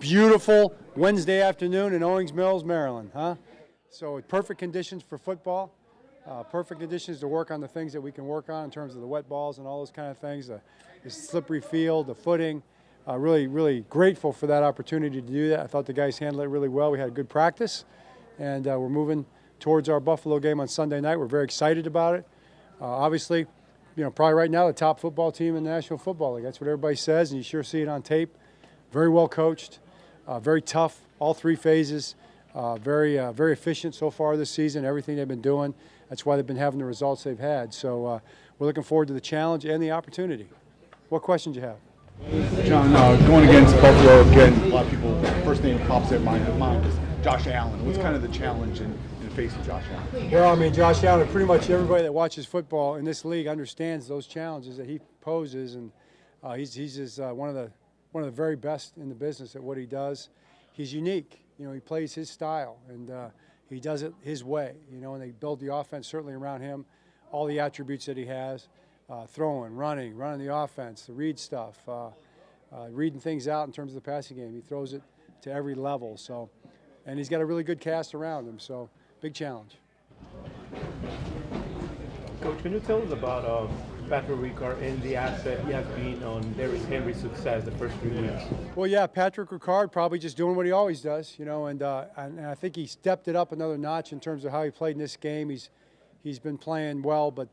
beautiful Wednesday afternoon in Owings Mills, Maryland, huh? So perfect conditions for football, perfect conditions to work on the things that we can work on in terms of the wet balls and all those kind of things, the slippery field, the footing. Really grateful for that opportunity to do that. I thought the guys handled it really well. We had a good practice, and we're moving towards our Buffalo game on Sunday night. We're very excited about it. Obviously, probably right now the top football team in the National Football League. That's what everybody says, and you sure see it on tape. Very well coached, very tough, all three phases, very efficient so far this season, everything they've been doing. That's why they've been having the results they've had. So we're looking forward to the challenge and the opportunity. What questions do you have? John, going against Buffalo again, a lot of people, first name pops in mind is Josh Allen. What's kind of the challenge in facing Josh Allen? Well, I mean, Josh Allen, pretty much everybody that watches football in this league understands those challenges that he poses, and he's just one of the very best in the business at what he does. He's unique. He plays his style, and he does it his way. And they build the offense certainly around him, all the attributes that he has. Throwing, running the offense, the read stuff, reading things out in terms of the passing game. He throws it to every level. So, and he's got a really good cast around him. So, big challenge. Coach, can you tell us about Patrick Ricard and the asset he has been on Derrick Henry's success the first 3 weeks? Well, yeah, Patrick Ricard probably just doing what he always does, and I think he stepped it up another notch in terms of how he played in this game. He's been playing well, but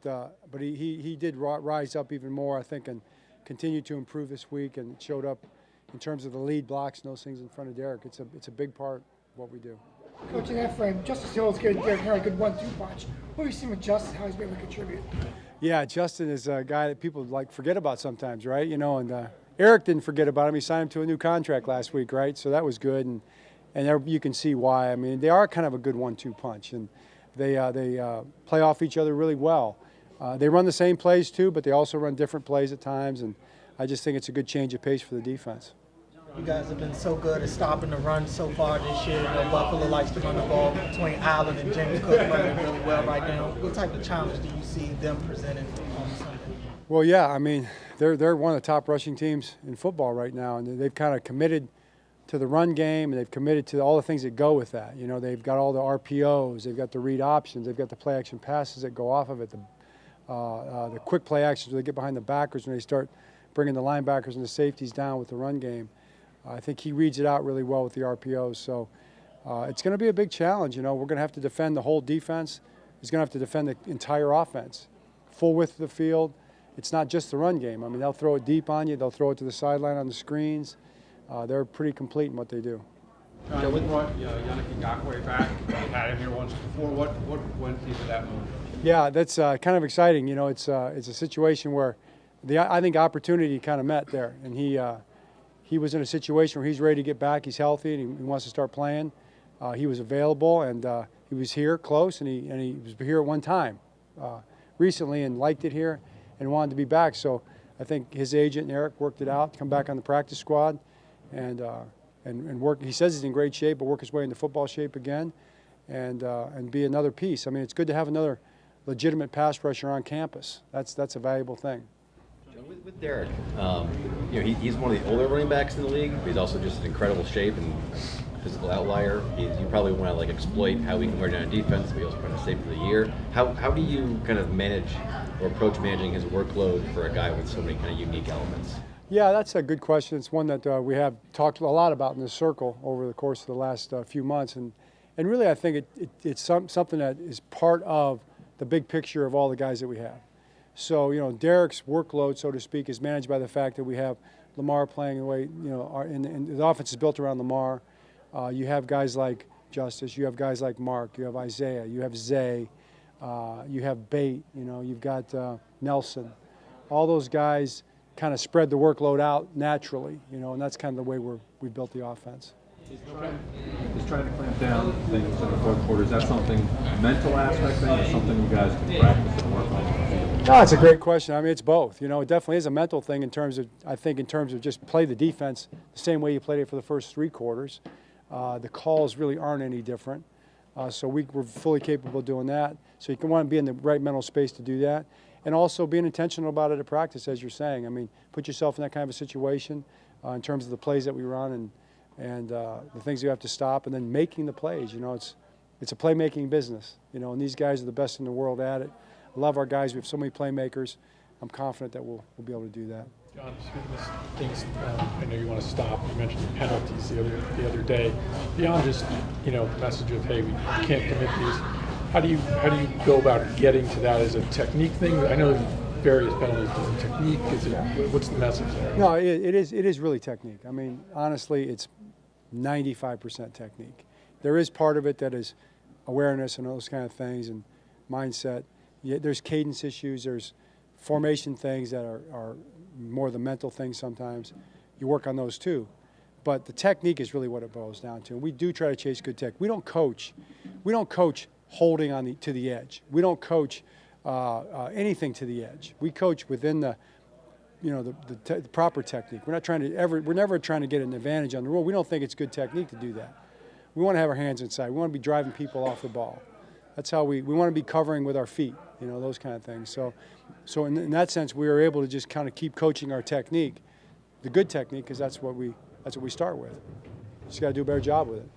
he did rise up even more, I think, and continued to improve this week, and showed up in terms of the lead blocks and those things in front of Derrick. It's a big part of what we do. Coach, in that frame, Justice Hill's good. Derrick Henry, good 1-2 punch. What have you seen with Justice? How he's been able to contribute? Yeah, Justin is a guy that people forget about sometimes, right? And Eric didn't forget about him. He signed him to a new contract last week, right? So that was good, and you can see why. I mean, they are kind of a good 1-2 punch, and they play off each other really well. They run the same plays too, but they also run different plays at times, and I just think it's a good change of pace for the defense. You guys have been so good at stopping the run so far this year. Buffalo likes to run the ball between Allen and James Cook, running really well right now. What type of challenge do you see them presenting on Sunday? Well, yeah, I mean, they're one of the top rushing teams in football right now, and they've kind of committed to the run game, and they've committed to all the things that go with that. They've got all the RPOs, they've got the read options, they've got the play action passes that go off of it, the quick play actions where they get behind the backers when they start bringing the linebackers and the safeties down with the run game. I think he reads it out really well with the RPOs. So it's going to be a big challenge. We're going to have to defend the whole defense. He's going to have to defend the entire offense, full width of the field. It's not just the run game. I mean, they'll throw it deep on you. They'll throw it to the sideline on the screens. They're pretty complete in what they do. We brought Yannick Ngakoue back. We had him here once before. What went into that move? Yeah, that's kind of exciting. It's a situation where I think opportunity kind of met there, and he was in a situation where he's ready to get back. He's healthy, and he wants to start playing. He was available, and he was here close, and he was here at one time recently and liked it here and wanted to be back. So I think his agent and Eric worked it out to come back on the practice squad and work. He says he's in great shape, but work his way into football shape again and be another piece. I mean, it's good to have another legitimate pass rusher on campus. That's a valuable thing. With Derrick, he's one of the older running backs in the league, but he's also just in incredible shape and physical outlier. You probably want to exploit how he can wear down defense, but he also trying to save for the year. How do you kind of manage or approach managing his workload for a guy with so many kind of unique elements? Yeah, that's a good question. It's one that we have talked a lot about in this circle over the course of the last few months, and really I think it's something that is part of the big picture of all the guys that we have. So, Derrick's workload, so to speak, is managed by the fact that we have Lamar playing the way, and the offense is built around Lamar. You have guys like Justice, you have guys like Mark, you have Isaiah, you have Zay, you have Bate, you've got Nelson. All those guys kind of spread the workload out naturally, and that's kind of the way we built the offense. He's trying to clamp down things in the fourth quarter. Is that something mental aspect thing, or something you guys can practice and work on? No, it's a great question. I mean, it's both. It definitely is a mental thing in terms of just play the defense the same way you played it for the first 3 quarters. The calls really aren't any different. So we're fully capable of doing that. So you want to be in the right mental space to do that. And also being intentional about it at practice, as you're saying. I mean, put yourself in that kind of a situation in terms of the plays that we run, and and the things you have to stop, and then making the plays. You know, it's a playmaking business. You know, and these guys are the best in the world at it. I love our guys. We have so many playmakers. I'm confident that we'll be able to do that. John, things I know you want to stop. You mentioned the penalties the other day. Beyond just the message of hey, we can't commit these. How do you go about getting to that as a technique thing? I know there's various penalties. Is it technique? What's the message there? No, it is really technique. I mean, honestly, it's 95% technique. There is part of it that is awareness and those kind of things and mindset. Yeah, there's cadence issues. There's formation things that are more the mental things sometimes. You work on those too. But the technique is really what it boils down to. And we do try to chase good tech. We don't coach holding to the edge. We don't coach anything to the edge. We coach within the proper technique. We're never trying to get an advantage on the rule. We don't think it's good technique to do that. We want to have our hands inside. We want to be driving people off the ball. That's how we want to be covering with our feet, those kind of things. So in that sense, we were able to just kind of keep coaching our technique, the good technique, because that's what we start with. Just got to do a better job with it.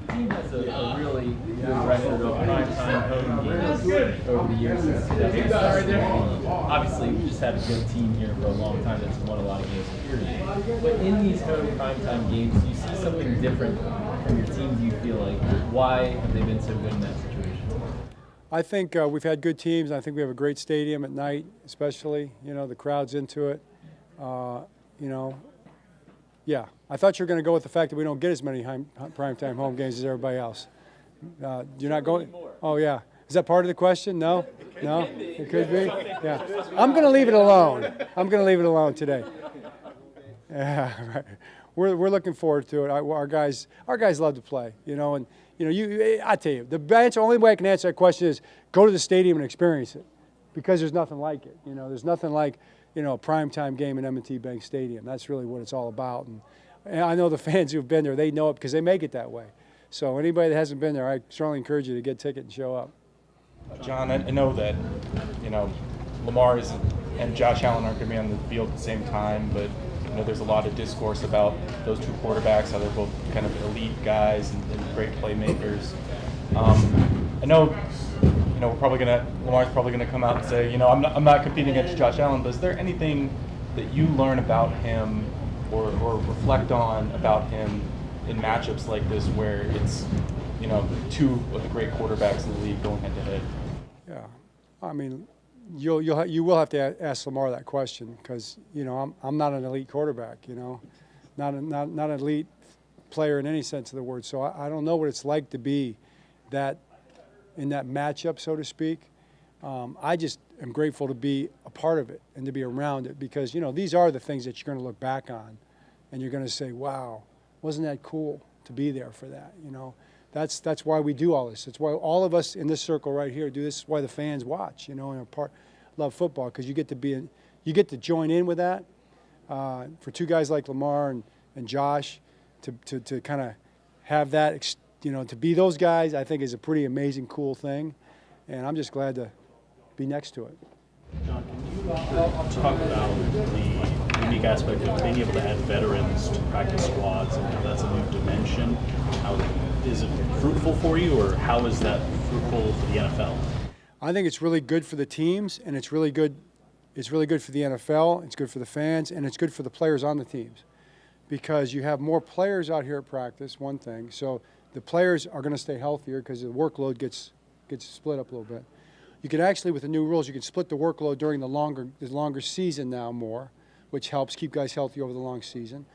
The team has a really good record of primetime home games over the years since 2016. Obviously, we just had a good team here for a long time that's won a lot of games, period. But in these home primetime games, do you see something different from your team? Do you feel like, why have they been so good in that situation? I think we've had good teams. I think we have a great stadium at night, especially. The crowd's into it. Yeah, I thought you were going to go with the fact that we don't get as many primetime home games as everybody else. You're not going? Oh, yeah. Is that part of the question? No? No? It could be? Yeah. I'm going to leave it alone. I'm going to leave it alone today. Yeah, right. We're looking forward to it. Our guys love to play, and I tell you, the only way I can answer that question is go to the stadium and experience it, because there's nothing like it. There's nothing like a primetime game in M&T Bank Stadium. That's really what it's all about. And I know the fans who've been there, they know it because they make it that way. So anybody that hasn't been there, I strongly encourage you to get a ticket and show up. John, I know that, Lamar and Josh Allen aren't going to be on the field at the same time, but there's a lot of discourse about those two quarterbacks, how they're both kind of elite guys and great playmakers. I know, Lamar's probably gonna come out and say, I'm not competing against Josh Allen, but is there anything that you learn about him or reflect on about him in matchups like this where it's, two of the great quarterbacks in the league going head to head? Yeah, I mean, you will have to ask Lamar that question, because I'm not an elite quarterback, not an elite player in any sense of the word. So I don't know what it's like to be that in that matchup, so to speak. I just am grateful to be a part of it and to be around it, because these are the things that you're going to look back on, and you're going to say, "Wow, wasn't that cool to be there for that?" That's why we do all this. That's why all of us in this circle right here do this. Is why the fans watch, and love football, because you get to join in with that. For two guys like Lamar and Josh, to kind of have that, to be those guys, I think is a pretty amazing, cool thing, and I'm just glad to be next to it. John, can you talk about the unique aspect of being able to add veterans to practice squads, and how that's a new dimension? How is it fruitful for you, or how is that fruitful for the NFL? I think it's really good for the teams, and it's really good. It's really good for the NFL. It's good for the fans, and it's good for the players on the teams, because you have more players out here at practice. One thing, so the players are going to stay healthier because the workload gets split up a little bit. You can actually, with the new rules, you can split the workload during the longer season now more, which helps keep guys healthy over the long season.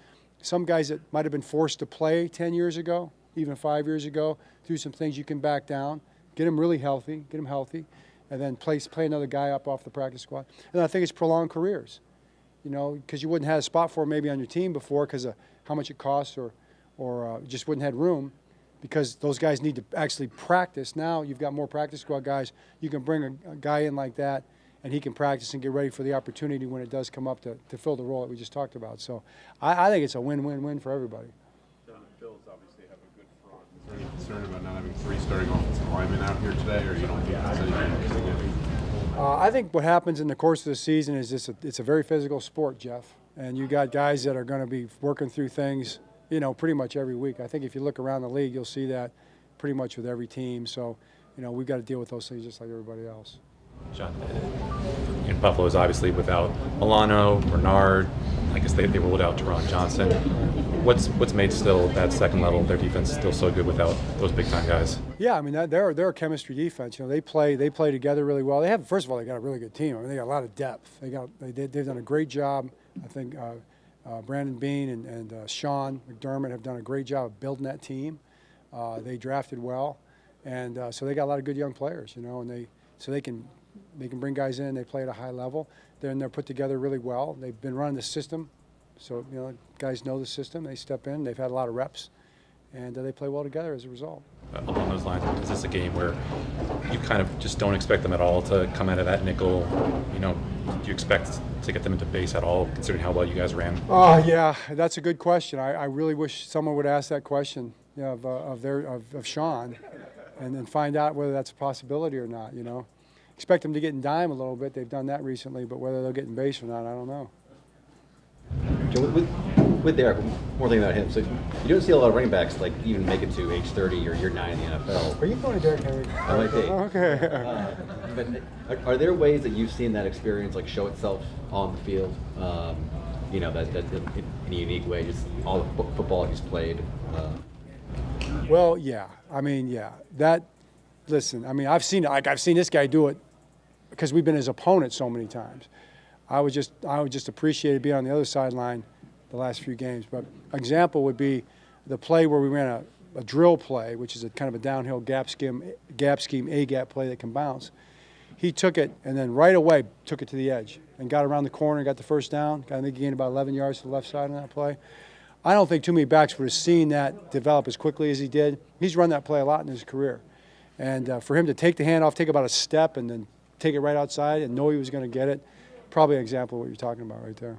Some guys that might have been forced to play 10 years ago, even 5 years ago, through some things you can back down, get them really healthy, and then play another guy up off the practice squad. And I think it's prolonged careers, because you wouldn't have a spot for him maybe on your team before because of how much it costs, or just wouldn't have room, because those guys need to actually practice. Now you've got more practice squad guys. You can bring a guy in like that, and he can practice and get ready for the opportunity when it does come up to fill the role that we just talked about. So I think it's a win-win-win for everybody. John, the Bills obviously have a good front. Is there any concern about not having three starting offensive linemen out here today, or you don't think it's significant? I think what happens in the course of the season is it's a very physical sport, Jeff. And you got guys that are going to be working through things, you know, pretty much every week. I think if you look around the league, you'll see that pretty much with every team. So, you know, we've got to deal with those things just like everybody else. John, Buffalo is obviously without Milano, Bernard. I guess they ruled out Teron Johnson. What's made still that second level, their defense still so good without those big time guys? Yeah, I mean they're a chemistry defense. You know, they play together really well. They have, first of all, they got a really good team. I mean, they got a lot of depth. They've done a great job. I think Brandon Bean and Sean McDermott have done a great job of building that team. They drafted well, and so they got a lot of good young players. You know, and they can bring guys in. They play at a high level. They're put together really well. They've been running the system, so you know guys know the system. They step in. They've had a lot of reps, and they play well together as a result. Along those lines, is this a game where you kind of just don't expect them at all to come out of that nickel? You know, do you expect to get them into base at all, considering how well you guys ran? Oh yeah, that's a good question. I really wish someone would ask that question, you know, of Sean, and then find out whether that's a possibility or not. You know. Expect them to get in dime a little bit. They've done that recently, but whether they'll get in base or not, I don't know. Joe, with Derek, more thing about him. So you don't see a lot of running backs like even make it to age 30 or year 9 in the NFL. Are you going to Derek Henry? I might be. Okay. But are there ways that you've seen that experience like show itself on the field? You know, that in a unique way, just all the football he's played. Well, yeah. I mean, yeah. Listen, I mean, I've seen this guy do it because we've been his opponent so many times. I would just appreciate being on the other sideline the last few games. But an example would be the play where we ran a drill play, which is a kind of a downhill gap scheme, A-gap play that can bounce. He took it and then right away took it to the edge and got around the corner, got the first down. I think he gained about 11 yards to the left side on that play. I don't think too many backs would have seen that develop as quickly as he did. He's run that play a lot in his career. And for him to take the handoff, take about a step, and then take it right outside and know he was going to get it, probably an example of what you're talking about right there.